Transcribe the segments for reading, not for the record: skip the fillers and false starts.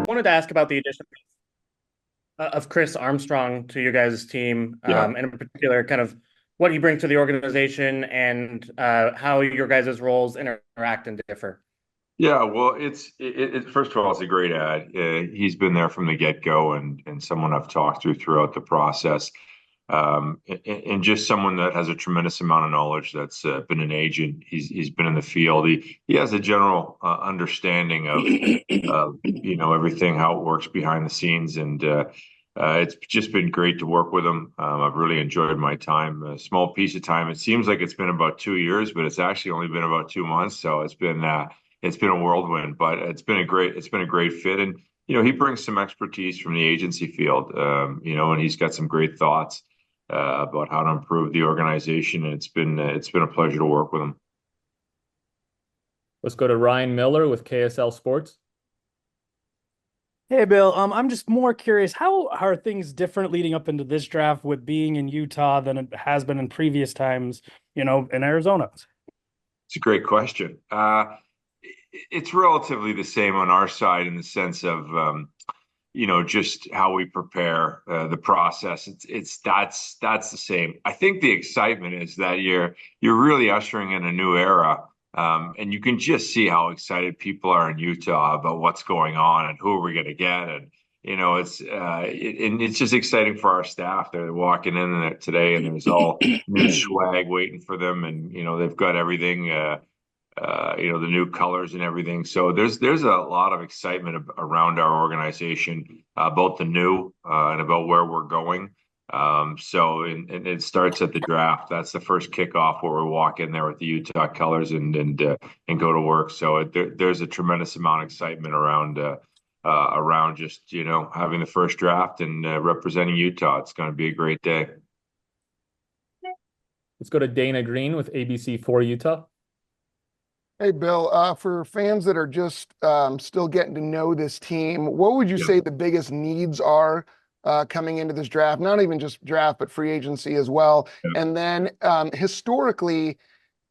wanted to ask about the addition of Chris Armstrong to your guys' team, Yeah. and in particular, kind of what he brings to the organization and how your guys' roles interact and differ. Yeah, well, first of all, it's a great ad. He's been there from the get-go and someone I've talked to throughout the process. And just someone that has a tremendous amount of knowledge that's been an agent. He's been in the field. He has a general understanding of everything, how it works behind the scenes, and it's just been great to work with him. I've really enjoyed my time. A small piece of time. It seems like it's been about 2 years, but it's actually only been about 2 months. So it's been a whirlwind, but it's been a great fit. And he brings some expertise from the agency field. And he's got some great thoughts about how to improve the organization. And it's been a pleasure to work with him. Let's go to Ryan Miller with KSL Sports. Hey Bill, I'm just more curious, how are things different leading up into this draft with being in Utah than it has been in previous times, in Arizona? It's a great question. It's relatively the same on our side in the sense of just how we prepare the process. That's the same. I think the excitement is that you're really ushering in a new era, and you can just see how excited people are in Utah about what's going on and who are we going to get, and it's just exciting for our staff. They're walking in there today, and there's all new swag waiting for them, and they've got everything. The new colors and everything. So there's a lot of excitement around our organization about the new and about where we're going. And it starts at the draft. That's the first kickoff where we walk in there with the Utah colors and go to work. So there's a tremendous amount of excitement around just having the first draft and representing Utah. It's going to be a great day. Let's go to Dana Green with ABC4 Utah. Hey, Bill, for fans that are just still getting to know this team, what would you Yeah. say the biggest needs are coming into this draft? Not even just draft, but free agency as well. And then historically,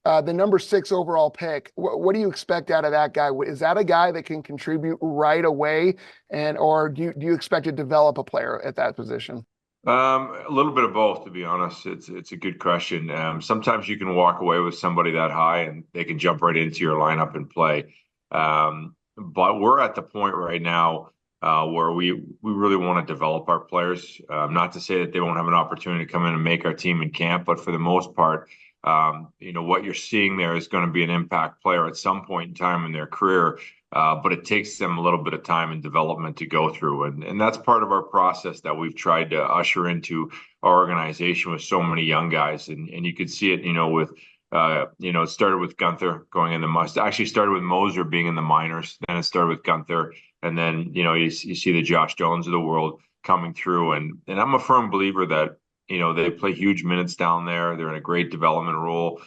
the number 6 overall pick, what do you expect out of that guy? Is that a guy that can contribute right away, or do you expect to develop a player at that position? A little bit of both, to be honest. It's a good question. Sometimes you can walk away with somebody that high and they can jump right into your lineup and play. But we're at the point right now where we really want to develop our players. Not to say that they won't have an opportunity to come in and make our team in camp, but for the most part, what you're seeing there is going to be an impact player at some point in time in their career. But it takes them a little bit of time and development to go through. And that's part of our process that we've tried to usher into our organization with so many young guys. And you could see it, it started with Gunther going in the must. Actually started with Moser being in the minors. Then it started with Gunther. And then, you see the Josh Jones of the world coming through. And I'm a firm believer that, they play huge minutes down there. They're in a great development role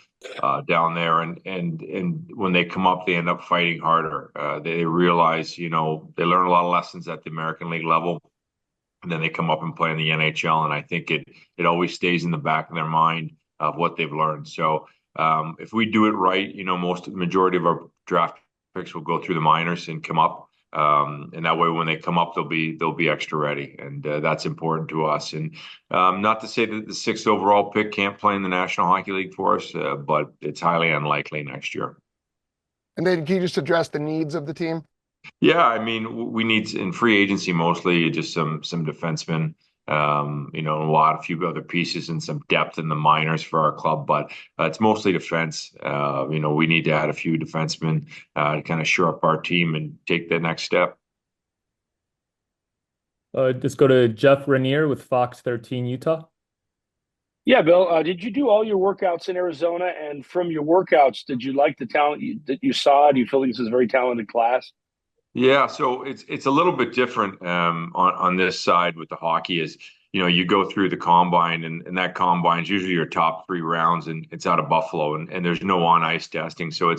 down there, and when they come up, they end up fighting harder. They realize, they learn a lot of lessons at the American League level, and then they come up and play in the NHL. And I think it always stays in the back of their mind of what they've learned. So if we do it right, the majority of our draft picks will go through the minors and come up. And that way, when they come up, they'll be extra ready, and that's important to us. And not to say that the 6th overall pick can't play in the National Hockey League for us, but it's highly unlikely next year. And then can you just address the needs of the team? Yeah, I mean, we need in free agency mostly just some defensemen, a few other pieces and some depth in the minors for our club, but it's mostly defense. We need to add a few defensemen to kind of shore up our team and take the next step. Let's go to Jeff Rainier with Fox 13 Utah. Yeah, Bill, did you do all your workouts in Arizona? And from your workouts, did you like the talent that you saw? Do you feel like this is a very talented class? Yeah, so it's a little bit different on this side with the hockey is, you go through the combine and that combine is usually your top 3 rounds and it's out of Buffalo and there's no on ice testing. So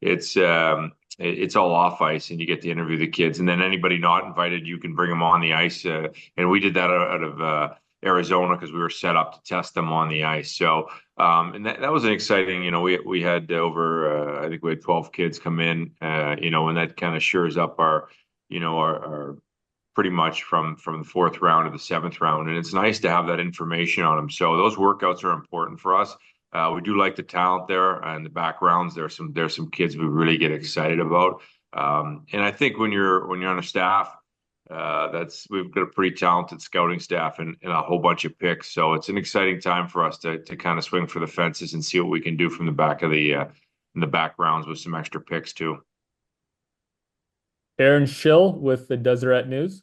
it's all off ice and you get to interview the kids, and then anybody not invited, you can bring them on the ice. And we did that out of Arizona because we were set up to test them on the ice. So and that was an exciting, we had I think we had 12 kids come in, and that kind of shores up our pretty much from the fourth round to the seventh round, and it's nice to have that information on them. So those workouts are important for us. We do like the talent there and the backgrounds. There's some kids we really get excited about, and I think when you're on a staff, we've got a pretty talented scouting staff and a whole bunch of picks. So it's an exciting time for us to kind of swing for the fences and see what we can do from the back of in the backgrounds with some extra picks too. Aaron Schill with the Deseret News.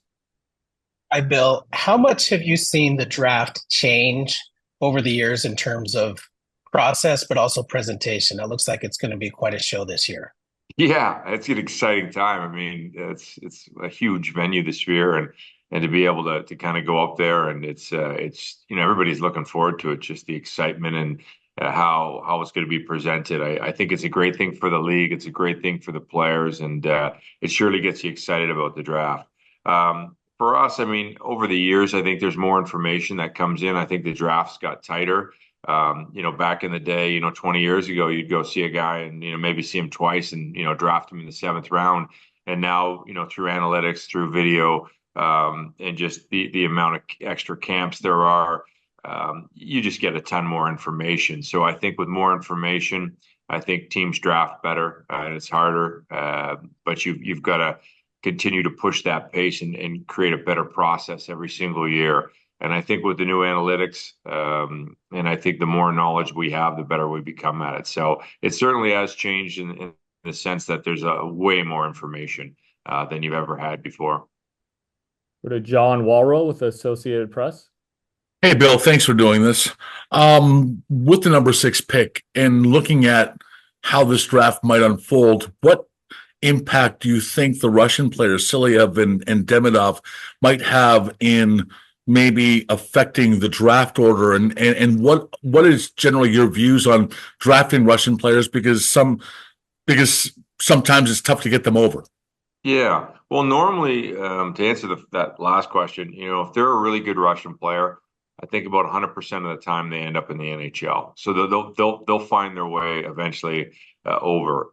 Hi, Bill. How much have you seen the draft change over the years in terms of process, but also presentation? It looks like it's going to be quite a show this year. Yeah, it's an exciting time. I mean, it's a huge venue this year, and to be able to kind of go up there, and it's everybody's looking forward to it. Just the excitement and how it's going to be presented. I think it's a great thing for the league. It's a great thing for the players, and it surely gets you excited about the draft. For us, I mean, over the years, I think there's more information that comes in. I think the drafts got tighter. Back in the day, 20 years ago, you'd go see a guy and, maybe see him twice and, draft him in the seventh round. And now, through analytics, through video, and just the amount of extra camps there are, you just get a ton more information. So I think with more information, I think teams draft better, and it's harder, but you've got to continue to push that pace and create a better process every single year. And I think with the new analytics, and I think the more knowledge we have, the better we become at it. So it certainly has changed in the sense that there's a way more information than you've ever had before. Go to John Walrow with the Associated Press. Hey, Bill, thanks for doing this. With the number 6 pick and looking at how this draft might unfold, what impact do you think the Russian players, Silyev and Demidov, might have in maybe affecting the draft order? And what is generally your views on drafting Russian players? Because sometimes it's tough to get them over. Yeah. Well, normally, to answer that last question, if they're a really good Russian player, I think about 100% of the time they end up in the NHL. So they'll find their way eventually over.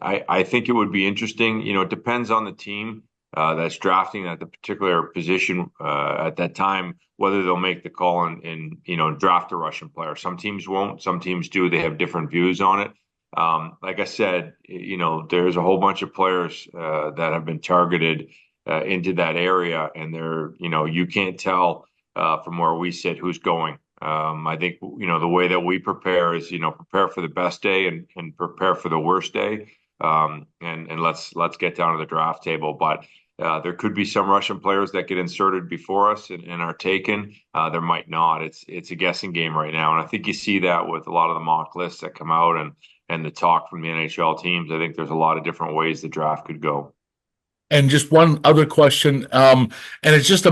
I think it would be interesting. It depends on the team that's drafting at the particular position at that time, whether they'll make the call and draft a Russian player. Some teams won't. Some teams do. They have different views on it. Like I said, there's a whole bunch of players that have been targeted into that area, and you can't tell from where we sit who's going. I think the way that we prepare is prepare for the best day and prepare for the worst day, and let's get down to the draft table. But there could be some Russian players that get inserted before us and are taken. There might not. It's a guessing game right now, and I think you see that with a lot of the mock lists that come out and the talk from the NHL teams. I think there's a lot of different ways the draft could go. And just one other question, and it's just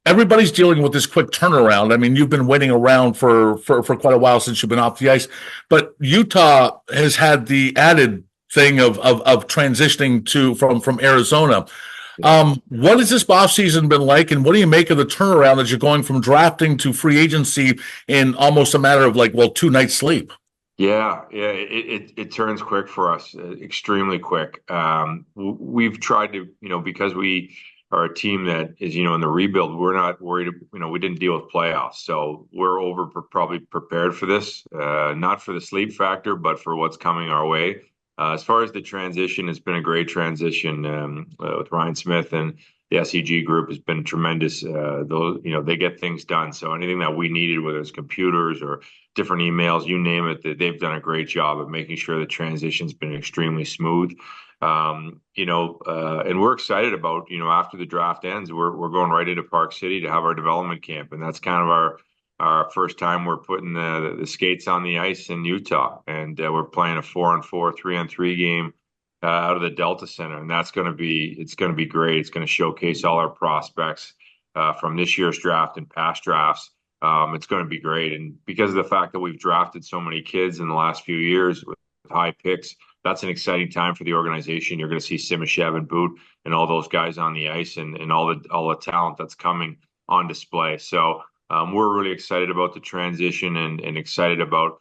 everybody's dealing with this quick turnaround. I mean, you've been waiting around for quite a while since you've been off the ice, but Utah has had the added thing of transitioning from Arizona. What has this offseason been like, and what do you make of the turnaround that you're going from drafting to free agency in almost a matter of 2 nights sleep? Yeah, it turns quick for us, extremely quick. We've tried to, because we are a team that is, in the rebuild, we're not worried, we didn't deal with playoffs. So we're probably prepared for this, not for the sleep factor, but for what's coming our way. As far as the transition, it's been a great transition with Ryan Smith, and the SEG group has been tremendous. They get things done. So anything that we needed, whether it's computers or different emails, you name it, they've done a great job of making sure the transition's been extremely smooth. And we're excited about, after the draft ends, we're going right into Park City to have our development camp. And that's kind of our first time we're putting the skates on the ice in Utah. And we're playing a 4-on-4, 3-on-3 game out of the Delta Center. And it's going to be great. It's going to showcase all our prospects from this year's draft and past drafts. It's going to be great. And because of the fact that we've drafted so many kids in the last few years with high picks, that's an exciting time for the organization. You're going to see Simashev and Boot and all those guys on the ice and all the talent that's coming on display. So we're really excited about the transition and excited about,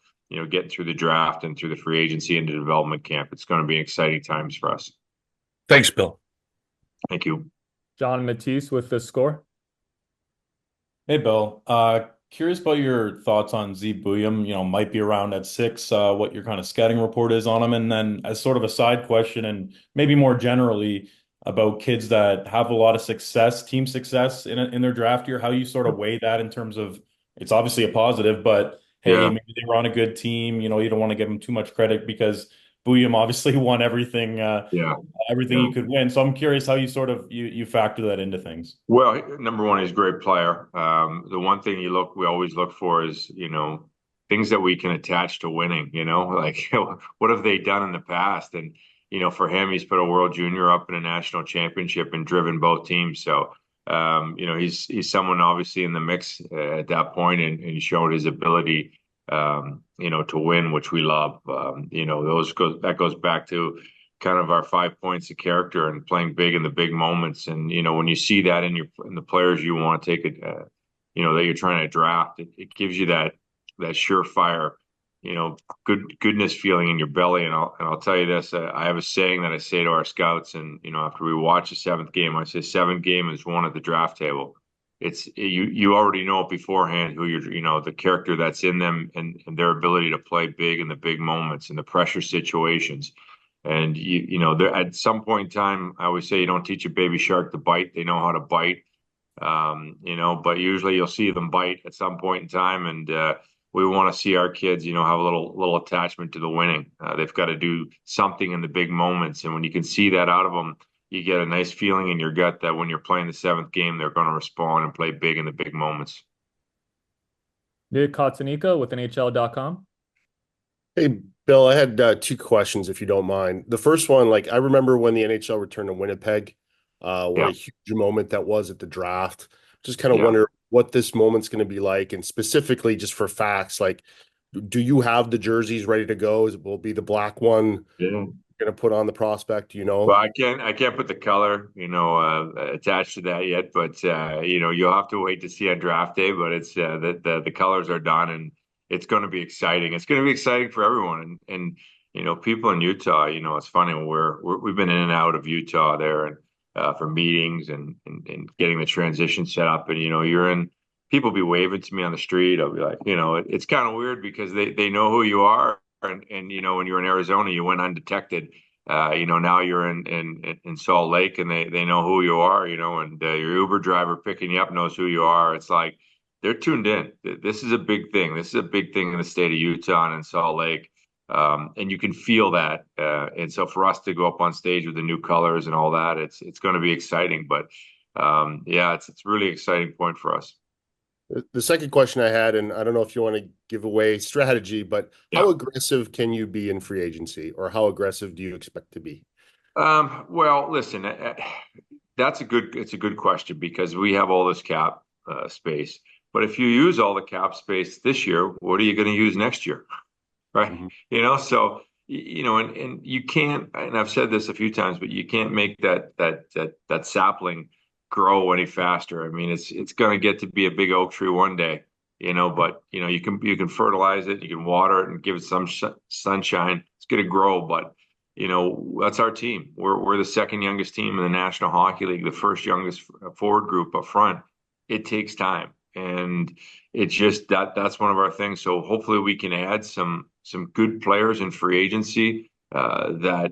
getting through the draft and through the free agency into development camp. It's going to be exciting times for us. Thanks, Bill. Thank you. John Matisse with the score. Hey, Bill. Curious about your thoughts on ZBum. Might be around at 6. What your kind of scouting report is on him, and then as sort of a side question, and maybe more generally about kids that have a lot of success, team success in their draft year. How you sort of weigh that in terms of it's obviously a positive, but hey, Yeah. maybe they were on a good team. You don't want to give them too much credit because Buyam obviously won everything. Yeah. Everything you could win. So I'm curious how you sort of you factor that into things. Well, number one, he's a great player. The one thing we always look for is, things that we can attach to winning, like what have they done in the past? And, for him, he's put a World Junior up in a national championship and driven both teams. So, he's someone obviously in the mix at that point, and he showed his ability, to win, which we love. That goes back to kind of our 5 points of character and playing big in the big moments. And, when you see that in the players you want to take it, that you're trying to draft, it gives you that surefire, goodness feeling in your belly. And I'll tell you this, I have a saying that I say to our scouts, and, after we watch the 7th game, I say 7th game is won at the draft table. It's you already know it beforehand who the character that's in them, and their ability to play big in the big moments and the pressure situations. And at some point in time, I always say you don't teach a baby shark to bite; they know how to bite. But usually you'll see them bite at some point in time, and we want to see our kids, have a little attachment to the winning. They've got to do something in the big moments, and when you can see that out of them, you get a nice feeling in your gut that when you're playing the 7th game, they're going to respond and play big in the big moments. Nick Kotsanika with NHL.com. Hey, Bill, I had 2 questions, if you don't mind. The first one, I remember when the NHL returned to Winnipeg, what a huge moment that was at the draft. Just kind of wonder what this moment's going to be like, and specifically just for facts, do you have the jerseys ready to go? Will it be the black one going to put on the prospect? Well, I can't put the color, attached to that yet, but you'll have to wait to see on draft day. But it's the colors are done, and it's going to be exciting. It's going to be exciting for everyone, and people in Utah. It's funny, we've been in and out of Utah there, and for meetings and getting the transition set up, and you're in. People be waving to me on the street. I'll be like, it's kind of weird because they know who you are. And when you're in Arizona, you went undetected. Now you're in Salt Lake, and they know who you are. And your Uber driver picking you up knows who you are. It's like they're tuned in. This is a big thing. This is a big thing in the state of Utah and in Salt Lake, and you can feel that. And so for us to go up on stage with the new colors and all that, it's going to be exciting. But it's really exciting point for us. The second question I had, and I don't know if you want to give away strategy, but how aggressive can you be in free agency, or how aggressive do you expect to be? Well, listen, it's a good question because we have all this cap space. But if you use all the cap space this year, what are you going to use next year? Right? Mm-hmm. So, and you can't, and I've said this a few times, but you can't make that sapling grow any faster. I mean, it's going to get to be a big oak tree one day, but you can fertilize it, you can water it and give it some sunshine. It's going to grow, but that's our team. We're the second youngest team in the National Hockey League, the first youngest forward group up front. It takes time, and it's just that's one of our things. So hopefully we can add some good players in free agency that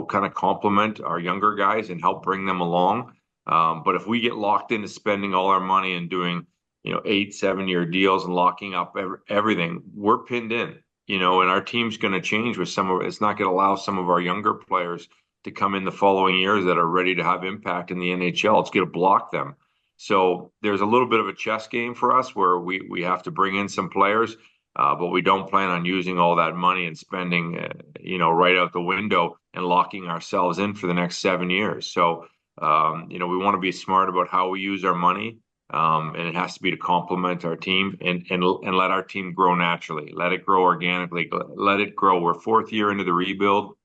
kind of complement our younger guys and help bring them along. But if we get locked into spending all our money and doing, 8-7 year deals and locking up everything, we're pinned in, and our team's going to change with it's not going to allow some of our younger players to come in the following years that are ready to have impact in the NHL. It's going to block them. So there's a little bit of a chess game for us where we have to bring in some players, but we don't plan on using all that money and spending, right out the window and locking ourselves in for the next 7 years. So, we want to be smart about how we use our money, and it has to be to complement our team and let our team grow naturally. Let it grow organically. Let it grow. We're 4th year into the rebuild,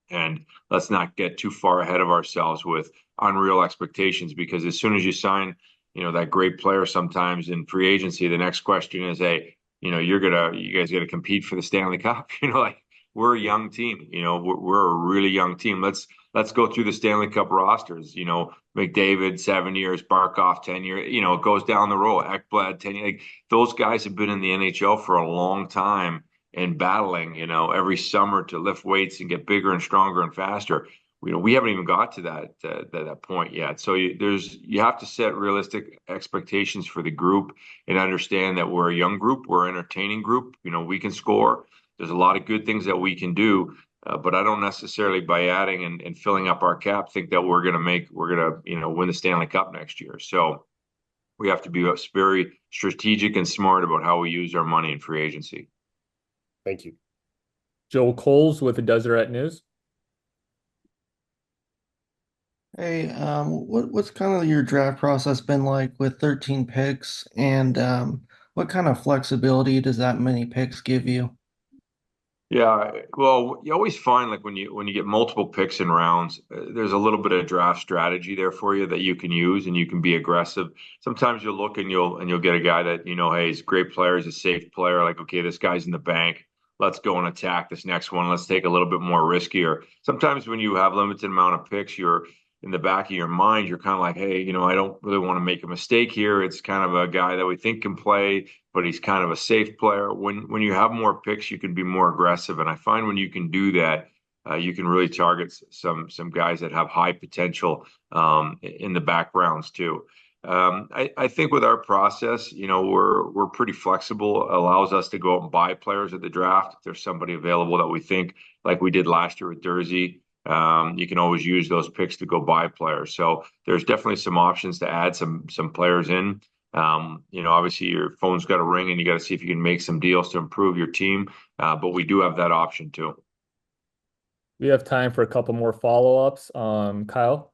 and let's not get too far ahead of ourselves with unreal expectations, because as soon as you sign, that great player sometimes in free agency, the next question is, hey, you guys got to compete for the Stanley Cup. we're a young team. We're a really young team. Let's go through the Stanley Cup rosters. McDavid 7 years, Barkov 10 years. It goes down the road. Ekblad 10 years. Like, those guys have been in the NHL for a long time and battling. Every summer to lift weights and get bigger and stronger and faster. We haven't even got to that point yet. So you have to set realistic expectations for the group and understand that we're a young group, we're an entertaining group. We can score. There's a lot of good things that we can do, but I don't necessarily, by adding and filling up our cap, think that we're gonna win the Stanley Cup next year. So we have to be very strategic and smart about how we use our money in free agency. Thank you. Joel Coles with the Deseret News. Hey, what's kind of your draft process been like with 13 picks, and what kind of flexibility does that many picks give you? Yeah, well, you always find, like, when you get multiple picks in rounds, there's a little bit of draft strategy there for you that you can use, and you can be aggressive. Sometimes you'll look and you'll get a guy that hey, he's a great player, he's a safe player. Like, okay, this guy's in the bank. Let's go and attack this next one. Let's take a little bit more riskier. Sometimes when you have limited amount of picks, you're in the back of your mind, you're kind of like, hey, I don't really want to make a mistake here. It's kind of a guy that we think can play, but he's kind of a safe player. When you have more picks, you can be more aggressive, and I find when you can do that, you can really target some guys that have high potential in the backgrounds too. I think with our process, we're pretty flexible. It allows us to go out and buy players at the draft. If there's somebody available that we think, like we did last year with Dursey, you can always use those picks to go buy players. So there's definitely some options to add some players in. Obviously your phone's got to ring and you got to see if you can make some deals to improve your team. But we do have that option too. We have time for a couple more follow-ups. Kyle?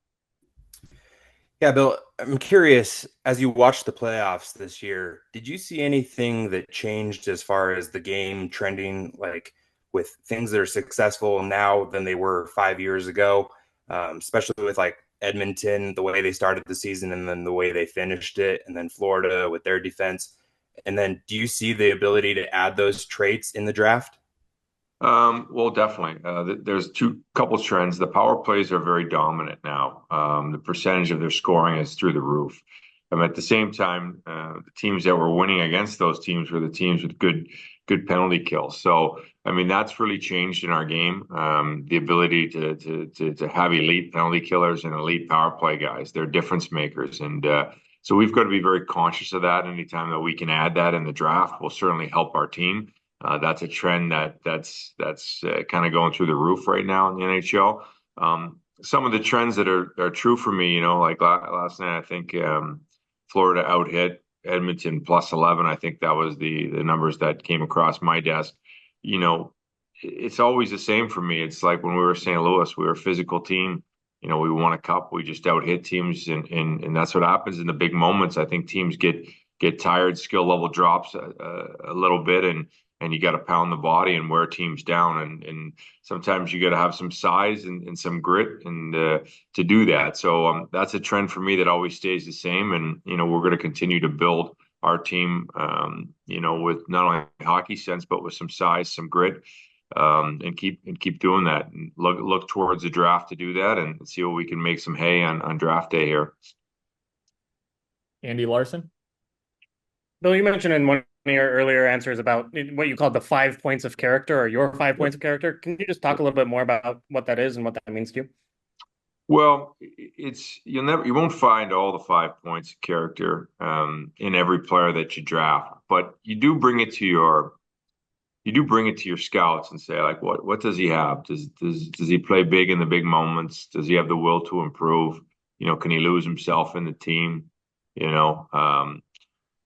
Yeah, Bill, I'm curious, as you watched the playoffs this year, did you see anything that changed as far as the game trending, like with things that are successful now than they were 5 years ago, especially with like Edmonton, the way they started the season and then the way they finished it, and then Florida with their defense? And then do you see the ability to add those traits in the draft? Well, definitely. There's couple trends. The power plays are very dominant now. The percentage of their scoring is through the roof. At the same time, the teams that were winning against those teams were the teams with good penalty kills. So, that's really changed in our game. The ability to have elite penalty killers and elite power play guys. They're difference makers. And so we've got to be very conscious of that. Anytime that we can add that in the draft will certainly help our team. That's a trend that's kind of going through the roof right now in the NHL. Some of the trends that are true for me, like last night, I think Florida out hit Edmonton plus 11. I think that was the numbers that came across my desk. It's always the same for me. It's like when we were St. Louis, we were a physical team. We won a cup. We just out hit teams, and that's what happens in the big moments. I think teams get tired, skill level drops a little bit, and you got to pound the body and wear teams down. And sometimes you got to have some size and some grit and to do that. So that's a trend for me that always stays the same. And, we're going to continue to build our team, with not only hockey sense, but with some size, some grit, and keep doing that. And look towards the draft to do that and see what we can make some hay on draft day here. Andy Larson? Bill, you mentioned in one of your earlier answers about what you called the 5 points of character, or your 5 points of character. Can you just talk a little bit more about what that is and what that means to you? Well, you won't find all the 5 points of character in every player that you draft, but you do bring it to your scouts and say, like, what does he have? Does he play big in the big moments? Does he have the will to improve? Can he lose himself in the team?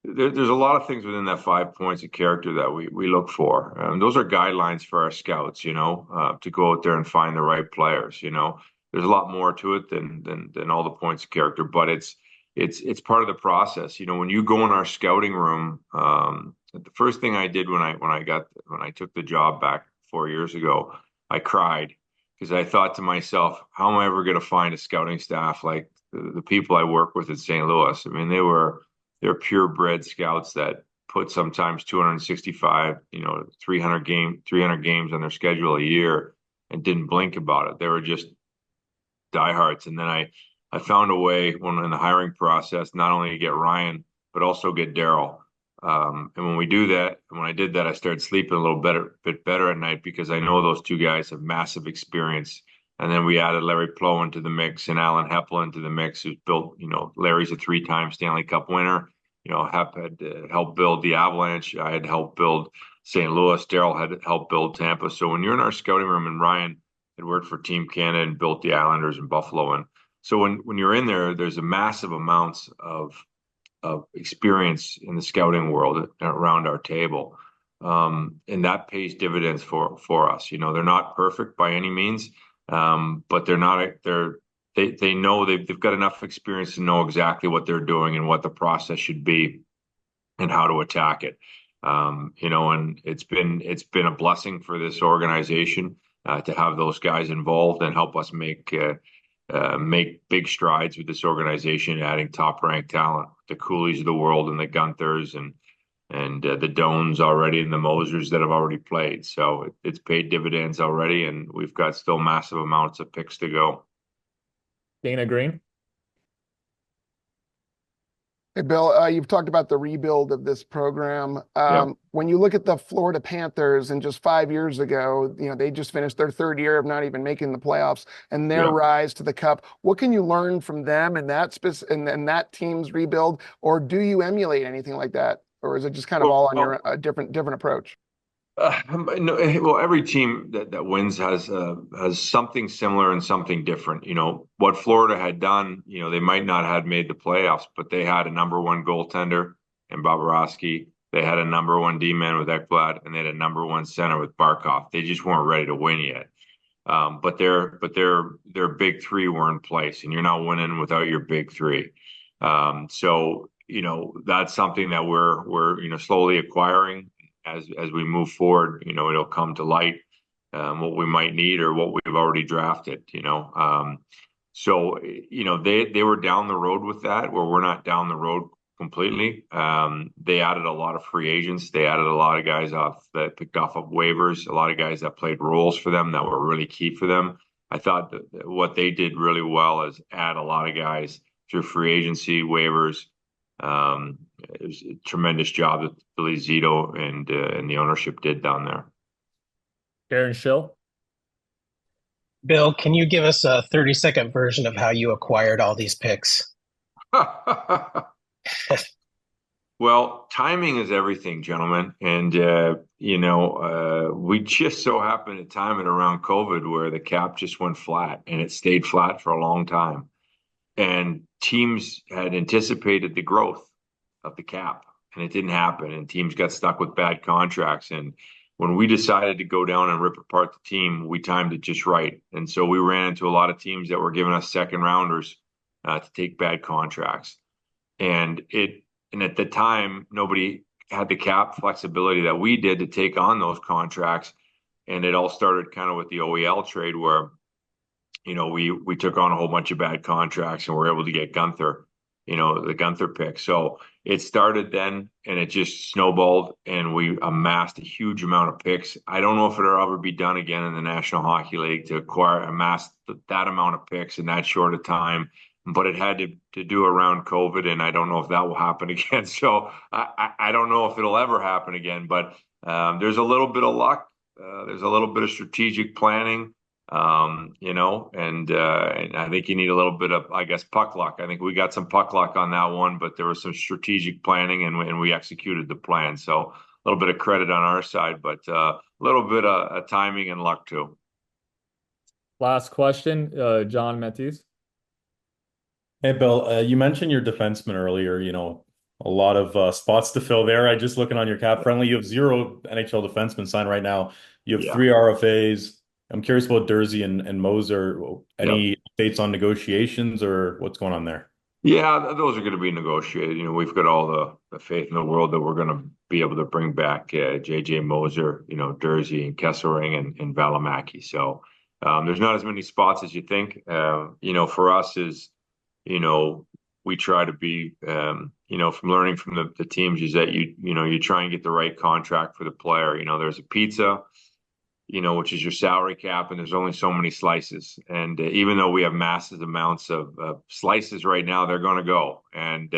There's a lot of things within that 5 points of character that we look for. Those are guidelines for our scouts, to go out there and find the right players. There's a lot more to it than all the points of character, but it's part of the process. When you go in our scouting room, the first thing I did when I took the job back 4 years ago, I cried because I thought to myself, how am I ever going to find a scouting staff like the people I work with in St. Louis? They're purebred scouts that put sometimes 265, 300 games on their schedule a year and didn't blink about it. They were just diehards. And then I found a way when in the hiring process, not only to get Ryan, but also get Daryl. And when we do that, when I did that, I started sleeping a bit better at night because I know those two guys have massive experience. And then we added Larry Plow into the mix and Alan Heppel into the mix, who's built, Larry's a 3-time Stanley Cup winner. Hep had helped build the Avalanche. I had helped build St. Louis. Daryl had helped build Tampa. So when you're in our scouting room, and Ryan had worked for Team Canada and built the Islanders in Buffalo, and so when you're in there, there's a massive amounts of experience in the scouting world around our table, and that pays dividends for us. They're not perfect by any means, but they know they've got enough experience to know exactly what they're doing and what the process should be and how to attack it. And it's been a blessing for this organization to have those guys involved and help us make big strides with this organization, adding top-ranked talent, the Coolies of the world and the Gunthers and the Doans already and the Mosers that have already played. So it's paid dividends already, and we've got still massive amounts of picks to go. Dana Green. Hey, Bill, you've talked about the rebuild of this program. When you look at the Florida Panthers, and just 5 years ago, they just finished their third year of not even making the playoffs, and their rise to the Cup. What can you learn from them and that team's rebuild, or do you emulate anything like that, or is it just kind of all on your different approach? No, well, every team that wins has something similar and something different. What Florida had done, they might not have made the playoffs, but they had a number one goaltender in Bobrovsky. They had a number one D-man with Ekblad, and they had a number one center with Barkov. They just weren't ready to win yet. But their big three were in place, and you're not winning without your big three. So that's something that we're slowly acquiring. As we move forward, it'll come to light what we might need or what we've already drafted. So they were down the road with that, where we're not down the road completely. They added a lot of free agents. They added a lot of guys that picked off of waivers, a lot of guys that played roles for them that were really key for them. I thought that what they did really well is add a lot of guys through free agency, waivers. It was a tremendous job that Billy Zito and the ownership did down there. Darren Schill. Bill, can you give us a 30-second version of how you acquired all these picks? Well, timing is everything, gentlemen. And, we just so happened to time it around COVID, where the cap just went flat, and it stayed flat for a long time. And teams had anticipated the growth of the cap, and it didn't happen, and teams got stuck with bad contracts. And when we decided to go down and rip apart the team, we timed it just right. And so we ran into a lot of teams that were giving us second rounders to take bad contracts. And at the time, nobody had the cap flexibility that we did to take on those contracts. And it all started kind of with the OEL trade, where we took on a whole bunch of bad contracts and were able to get Gunther, the Gunther pick. So it started then, and it just snowballed, and we amassed a huge amount of picks. I don't know if it'll ever be done again in the National Hockey League to amass that amount of picks in that short a time, but it had to do around COVID, and I don't know if that will happen again. So I don't know if it'll ever happen again, but there's a little bit of luck. There's a little bit of strategic planning. And I think you need a little bit of, I guess, puck luck. I think we got some puck luck on that one, but there was some strategic planning, and we executed the plan. So a little bit of credit on our side, but a little bit of timing and luck too. Last question, John Matthews. Hey, Bill, you mentioned your defenseman earlier, a lot of spots to fill there. I just looking on your cap friendly, you have 0 NHL defensemen signed right now. You have 3 RFAs. I'm curious about Dursey and Moser. Any updates on negotiations, or what's going on there? Yeah, those are going to be negotiated. We've got all the faith in the world that we're going to be able to bring back JJ Moser, Dursey and Kesselring and Valimaki. So there's not as many spots as you think. For us is, we try to be from learning from the teams is that you try and get the right contract for the player. There's a pizza, which is your salary cap, and there's only so many slices. And even though we have massive amounts of slices right now, they're going to go. And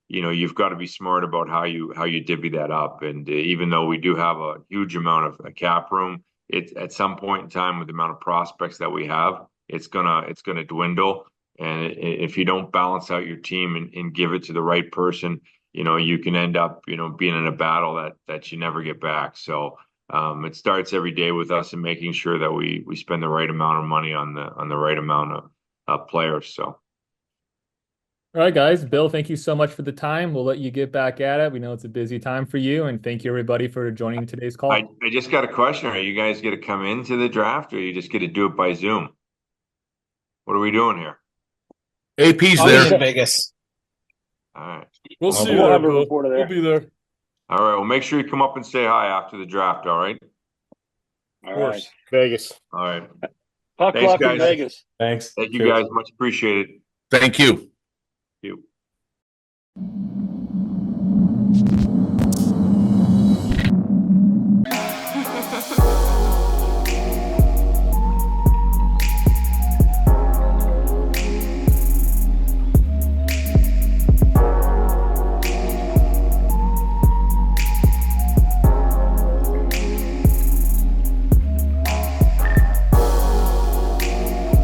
you've got to be smart about how you divvy that up. And even though we do have a huge amount of cap room, it's at some point in time with the amount of prospects that we have, it's gonna dwindle. And if you don't balance out your team and give it to the right person, you can end up being in a battle that you never get back. So it starts every day with us and making sure that we spend the right amount of money on the right amount of players. So. All right, guys. Bill, thank you so much for the time. We'll let you get back at it. We know it's a busy time for you, and thank you everybody for joining today's call. I just got a question. Are you guys going to come into the draft, or you just going to do it by Zoom? What are we doing here? AP's I'll there. be in Vegas. All right. We'll see you We'll there, have a Bill. reporter there. We'll be there. All right. Well, make sure you come up and say hi after the draft. All right. All right. Vegas. All right. Puck Thanks, luck in guys. Vegas. Thanks. Thank you, Cheers. guys. Much appreciated. Thank you. Thank you.